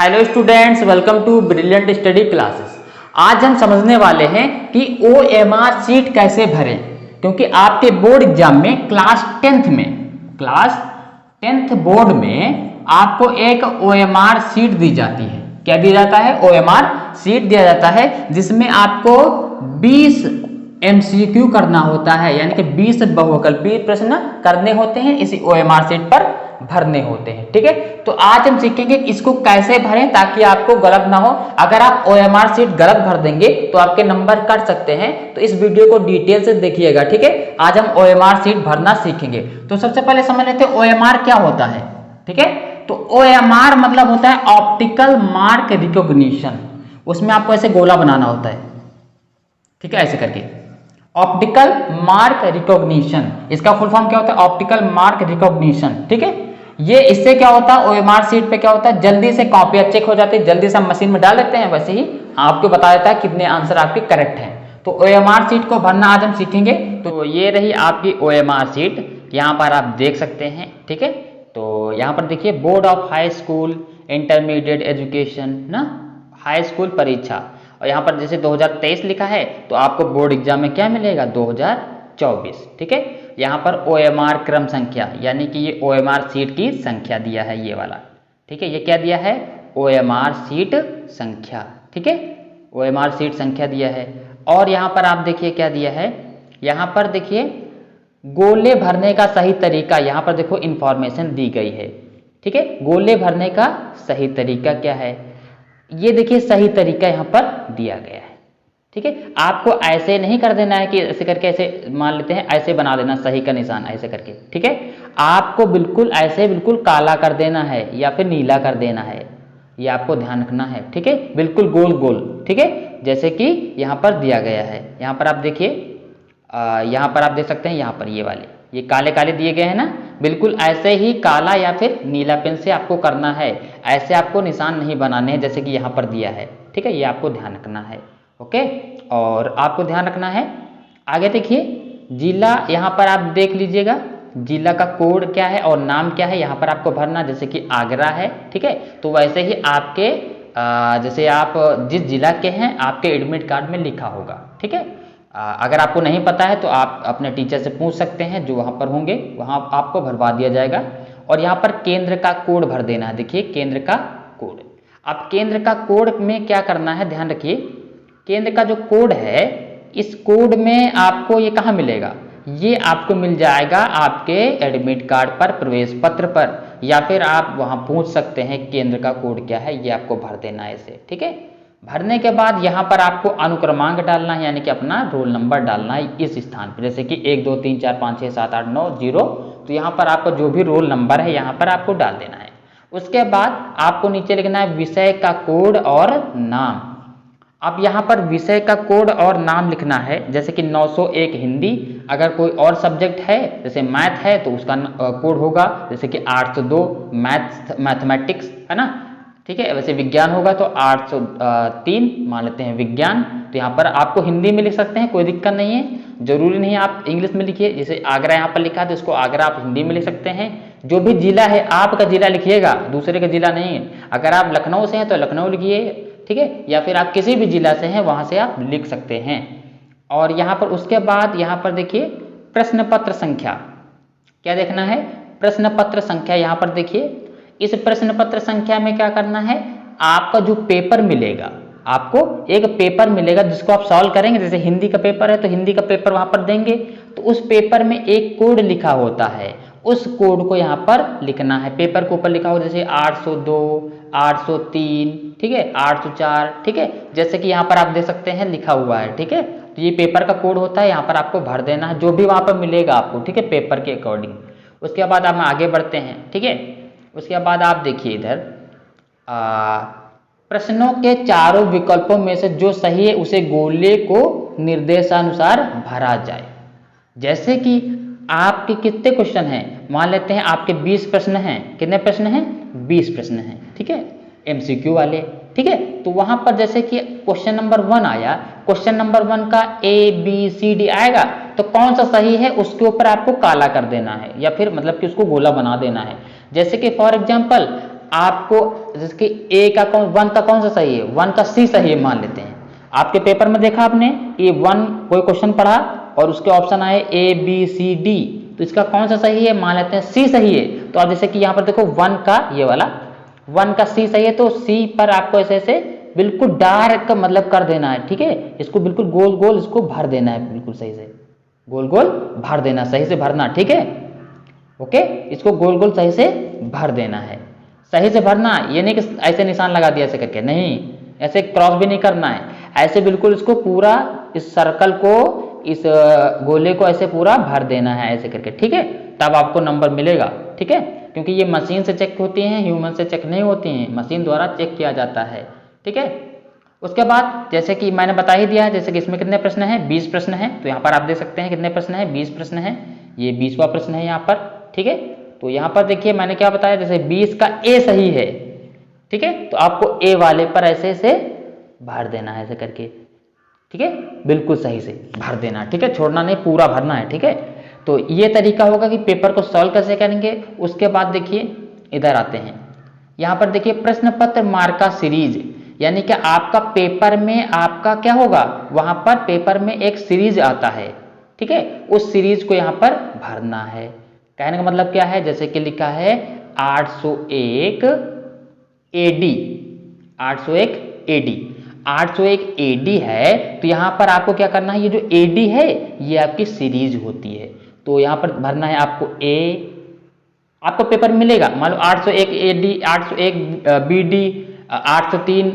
Hello students, welcome to brilliant study classes. आज हम समझने वाले हैं कि OMR सीट कैसे भरें, क्योंकि आपके बोर्ड एग्जाम में क्लास 10th बोर्ड में आपको एक OMR सीट दी जाती है। क्या दिया जाता है? OMR सीट दिया जाता है, जिसमें आपको 20 MCQ करना होता है, यानी कि 20 बहुविकल्पीय प्रश्न करने होते हैं, इसी OMR सीट पर भरने होते हैं। ठीक है, तो आज हम सीखेंगे इसको कैसे भरें ताकि आपको गलत ना हो। अगर आप OMR सीट गलत भर देंगे तो आपके नंबर कट सकते हैं, तो इस वीडियो को डिटेल से देखिएगा। ठीक है, आज हम OMR सीट भरना सीखेंगे। तो सबसे पहले समझ लेते हैं OMR क्या होता है। ठीक है, तो OMR मतलब होता है ऑप्टिकल मार्क रिकॉग्निशन। उसमें आपको ऐसे गोला बनाना होता है, ठीक है, ऐसे करके ऑप्टिकल मार्क रिकॉग्निशन। इसका फुल फॉर्म क्या होता है? Optical mark recognition. ठीक है, ये इससे क्या होता है, OMR सीट पे क्या होता है, जल्दी से कॉपियां चेक हो जाती है, जल्दी से हम मशीन में डाल देते हैं, वैसे ही आपको बता देता है कितने आंसर आपके करेक्ट हैं। तो OMR सीट को भरना आज हम सीखेंगे। तो ये रही आपकी OMR सीट, यहाँ पर आप देख सकते हैं। ठीक है, तो यहाँ पर देखिए board of high school intermediate education ना, हाई स्कूल परीक्षा। और यहाँ पर जैसे 2023 लिखा है तो आपको बोर्ड एग्जाम में क्या मिलेगा? 2024। ठीक है, यहाँ पर OMR क्रम संख्या, यानी कि ये OMR सीट की संख्या दिया है, ये वाला। ठीक है, ये क्या दिया है? OMR सीट संख्या। ठीक है, OMR सीट संख्या दिया है। और यहाँ पर आप देखिए क्या दिया है, यहाँ पर देखिए गोले भरने का सही तरीका, यहाँ पर देखो इंफॉर्मेशन दी गई है। ठीक है, गोले भरने का सही तरीका क्या है, ये देखिए सही तरीका यहाँ पर दिया गया है। ठीक है, आपको ऐसे नहीं कर देना है कि ऐसे करके, ऐसे मान लेते हैं ऐसे बना देना सही का निशान ऐसे करके। ठीक है, आपको बिल्कुल ऐसे बिल्कुल काला कर देना है या फिर नीला कर देना है, ये आपको ध्यान रखना है। ठीक है, बिल्कुल गोल गोल। ठीक है, जैसे कि यहाँ पर दिया गया है। यहाँ पर आप देखिए, यहाँ पर आप देख सकते हैं, यहाँ पर ये वाले ये काले काले दिए गए हैं ना, बिल्कुल ऐसे ही काला या फिर नीला पेन से आपको करना है। ऐसे आपको निशान नहीं बनाने हैं जैसे कि यहाँ पर दिया है। ठीक है, ये आपको ध्यान रखना है। ओके, और आपको ध्यान रखना है आगे देखिए जिला, यहाँ पर आप देख लीजिएगा जिला का कोड क्या है और नाम क्या है, यहाँ पर आपको भरना। जैसे कि आगरा है, ठीक है, तो वैसे ही आपके जैसे आप जिस जिला के हैं आपके एडमिट कार्ड में लिखा होगा। ठीक है, अगर आपको नहीं पता है तो आप अपने टीचर से पूछ सकते हैं, जो वहाँ पर होंगे वहाँ आपको भरवा दिया जाएगा। और यहाँ पर केंद्र का कोड भर देना है। देखिए केंद्र का कोड, अब केंद्र का कोड में क्या करना है, ध्यान रखिए केंद्र का जो कोड है, इस कोड में आपको ये कहाँ मिलेगा, ये आपको मिल जाएगा आपके एडमिट कार्ड पर, प्रवेश पत्र पर, या फिर आप वहाँ पूछ सकते हैं केंद्र का कोड क्या है, ये आपको भर देना है इसे। ठीक है, भरने के बाद यहाँ पर आपको अनुक्रमांक डालना है, यानी कि अपना रोल नंबर डालना है इस स्थान पर। जैसे कि 1 2 3 4 5 6 7 8 9 0, तो यहाँ पर आपका जो भी रोल नंबर है यहाँ पर आपको डाल देना है। उसके बाद आपको नीचे लिखना है विषय का कोड और नाम। अब यहाँ पर विषय का कोड और नाम लिखना है। जैसे कि 901 हिंदी, अगर कोई और सब्जेक्ट है जैसे मैथ है तो उसका कोड होगा। जैसे कि 802 मैथमेटिक्स है ना, ठीक है, वैसे विज्ञान होगा तो 803 मान लेते हैं विज्ञान। तो यहाँ पर आपको हिंदी में लिख सकते हैं, कोई दिक्कत नहीं है, जरूरी नहीं है आप इंग्लिश में लिखिए। जैसे आगरा यहाँ पर लिखा है तो इसको आगरा आप हिंदी में लिख सकते हैं। जो भी जिला है आपका जिला लिखिएगा, दूसरे का जिला नहीं है। अगर आप लखनऊ से हैं तो लखनऊ लिखिए, ठीक है, या फिर आप किसी भी जिला से हैं वहां से आप लिख सकते हैं। और यहाँ पर उसके बाद यहाँ पर देखिए प्रश्न पत्र संख्या, क्या देखना है, प्रश्न पत्र संख्या। यहाँ पर देखिए इस प्रश्न पत्र संख्या में क्या करना है, आपका जो पेपर मिलेगा, आपको एक पेपर मिलेगा जिसको आप सॉल्व करेंगे। जैसे हिंदी का पेपर है तो हिंदी का पेपर वहां पर देंगे, तो उस पेपर में एक कोड लिखा होता है, उस कोड को यहाँ पर लिखना है। पेपर के ऊपर लिखा हो जैसे 802 803, ठीक है, 804, ठीक है, जैसे कि यहाँ पर आप देख सकते हैं लिखा हुआ है। ठीक है, तो ये पेपर का कोड होता है, यहाँ पर आपको भर देना है जो भी वहां पर मिलेगा आपको। ठीक है, पेपर के अकॉर्डिंग। उसके बाद हम आगे बढ़ते हैं। ठीक है, उसके बाद आप देखिए इधर प्रश्नों के चारों विकल्पों में से जो सही है उसे गोले को निर्देशानुसार भरा जाए। जैसे कि आपके कितने क्वेश्चन हैं, मान लेते हैं आपके 20 प्रश्न हैं। कितने प्रश्न हैं? 20 प्रश्न हैं। ठीक है, MCQ वाले। ठीक है, तो वहां पर जैसे कि क्वेश्चन नंबर 1 आया, क्वेश्चन नंबर 1 का ABCD आएगा, तो कौन सा सही है उसके ऊपर आपको काला कर देना है, या फिर मतलब कि उसको गोला बना देना है। जैसे कि फॉर एग्जाम्पल आपको जैसे कि ए का वन का कौन सा सही है, वन का सी सही है मान लेते हैं। आपके पेपर में देखा आपने कि वन कोई क्वेश्चन पढ़ा और उसके ऑप्शन आए ए बी सी डी, तो इसका कौन सा सही है, मान लेते हैं सी सही है। तो आप जैसे कि यहाँ पर देखो वन का ये वाला वन का सी सही है, तो सी पर आपको ऐसे ऐसे बिल्कुल डार्क मतलब कर देना है, ठीक है। इसको बिल्कुल गोल गोल इसको भर देना है, बिल्कुल सही से गोल गोल भर देना, सही से भरना, ठीक है। ओके, इसको गोल गोल सही से भर देना है, सही से भरना। ये नहीं कि ऐसे निशान लगा दिया ऐसे करके, नहीं, ऐसे क्रॉस भी नहीं करना है, ऐसे बिल्कुल इसको पूरा इस सर्कल को, इस गोले को ऐसे पूरा भर देना है ऐसे करके, ठीक है। तब आपको नंबर मिलेगा, ठीक है। क्योंकि ये मशीन से चेक होती हैं, ह्यूमन से चेक नहीं होती हैं, मशीन द्वारा चेक किया जाता है, ठीक है। उसके बाद जैसे कि मैंने बता ही दिया है, जैसे कि इसमें कितने प्रश्न हैं, 20 प्रश्न हैं। तो यहाँ पर आप देख सकते हैं कितने प्रश्न हैं, 20 प्रश्न हैं। ये 20वां प्रश्न है यहाँ पर, ठीक है। तो यहाँ पर देखिए मैंने क्या बताया, जैसे 20 का ए सही है, ठीक है, तो आपको ए वाले पर ऐसे ऐसे भर देना है ऐसे करके, ठीक है, बिल्कुल सही से भर देना, ठीक है, छोड़ना नहीं, पूरा भरना है, ठीक है। तो ये तरीका होगा कि पेपर को सॉल्व कैसे करेंगे। उसके बाद देखिए इधर आते हैं, यहाँ पर देखिए प्रश्न पत्र मार्का सीरीज, यानी कि आपका पेपर में आपका क्या होगा, वहां पर पेपर में एक सीरीज आता है, ठीक है, उस सीरीज को यहाँ पर भरना है। कहने का मतलब क्या है, जैसे कि लिखा है 801 एडी, 801 एडी, 801 एडी है, तो यहाँ पर आपको क्या करना है, ये जो एडी है ये आपकी सीरीज होती है, तो यहाँ पर भरना है आपको ए। आपको पेपर मिलेगा मान लो 801 एडी, 801 बीडी, 803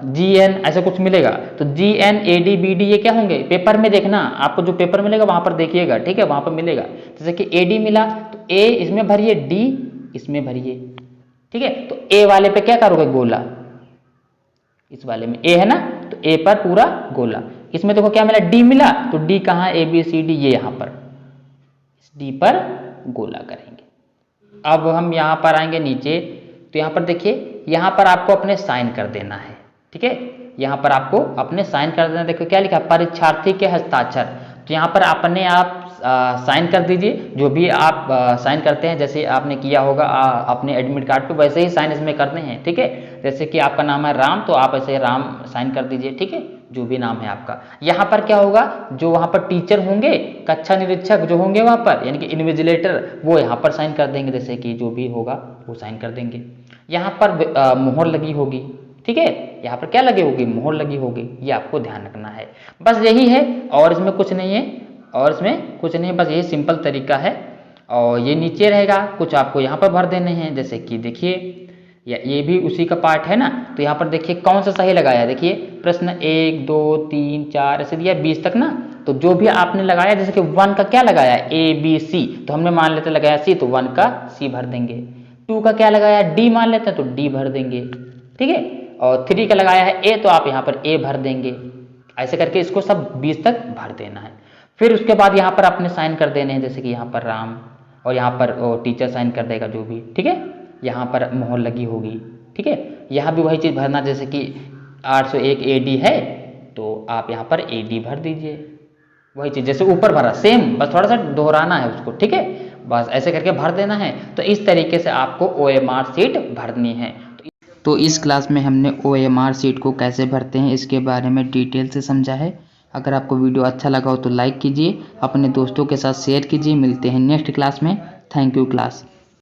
जीएन, ऐसा कुछ मिलेगा। तो जीएन एडी बीडी ये क्या होंगे, पेपर में देखना, आपको जो पेपर मिलेगा वहां पर देखिएगा, ठीक है, वहां पर मिलेगा। जैसे कि एडी मिला तो ए इसमें भरिए, डी इसमें भरिए, ठीक है। तो ए वाले पे क्या करोगे, गोला, इस वाले में ए है ना, तो ए पर पूरा गोला। इसमें देखो क्या मिला, डी मिला, तो डी कहाँ, ए बी सी डी, ये यहाँ पर, इस डी पर गोला करेंगे। अब हम यहाँ पर आएंगे नीचे, तो यहाँ पर देखिए, यहाँ पर आपको अपने साइन कर देना है, ठीक है, यहाँ पर आपको अपने साइन कर देना। देखो क्या लिखा, परीक्षार्थी के हस्ताक्षर, तो यहाँ पर अपने आप साइन कर दीजिए, जो भी आप साइन करते हैं, जैसे आपने किया होगा अपने एडमिट कार्ड पे, वैसे ही साइन इसमें करने हैं, ठीक है। जैसे कि आपका नाम है राम, तो आप ऐसे राम साइन कर दीजिए, ठीक है, जो भी नाम है आपका। यहाँ पर क्या होगा, जो वहाँ पर टीचर होंगे, कक्षा निरीक्षक जो होंगे वहाँ पर, यानी कि इन्विजिलेटर, वो यहाँ पर साइन कर देंगे, जैसे कि जो भी होगा वो साइन कर देंगे। यहाँ पर मोहर लगी होगी, ठीक है, यहाँ पर क्या लगी होगी, मोहर लगी होगी, ये आपको ध्यान रखना है। बस यही है, और इसमें कुछ नहीं है, और इसमें कुछ नहीं है, बस यही सिंपल तरीका है। और ये नीचे रहेगा, कुछ आपको यहाँ पर भर देने हैं, जैसे कि देखिए ये भी उसी का पार्ट है ना। तो यहाँ पर देखिए कौन सा सही लगाया है, देखिए प्रश्न 1 2 3 4 ऐसे दिया 20 तक ना, तो जो भी आपने लगाया, जैसे कि 1 का क्या लगाया, ए बी सी, तो हमने मान लेते लगाया सी, तो 1 का सी भर देंगे। 2 का क्या लगाया, डी मान लेते हैं, तो डी भर देंगे, ठीक है। और 3 का लगाया है ए, तो आप यहाँ पर ए भर देंगे। ऐसे करके इसको सब 20 तक भर देना है। फिर उसके बाद यहाँ पर अपने साइन कर देने हैं, जैसे कि यहाँ पर राम, और यहाँ पर टीचर साइन कर देगा जो भी, ठीक है। यहाँ पर मोहर लगी होगी, ठीक है। यहाँ भी वही चीज़ भरना, जैसे कि 801 एडी है, तो आप यहाँ पर एडी भर दीजिए, वही चीज़ जैसे ऊपर भरा, सेम, बस थोड़ा सा दोहराना है उसको, ठीक है। बस ऐसे करके भर देना है। तो इस तरीके से आपको OMR शीट भरनी है। तो इस क्लास में हमने OMR शीट को कैसे भरते हैं इसके बारे में डिटेल से समझा है। अगर आपको वीडियो अच्छा लगा हो तो लाइक कीजिए, अपने दोस्तों के साथ शेयर कीजिए। मिलते हैं नेक्स्ट क्लास में। Thank you class.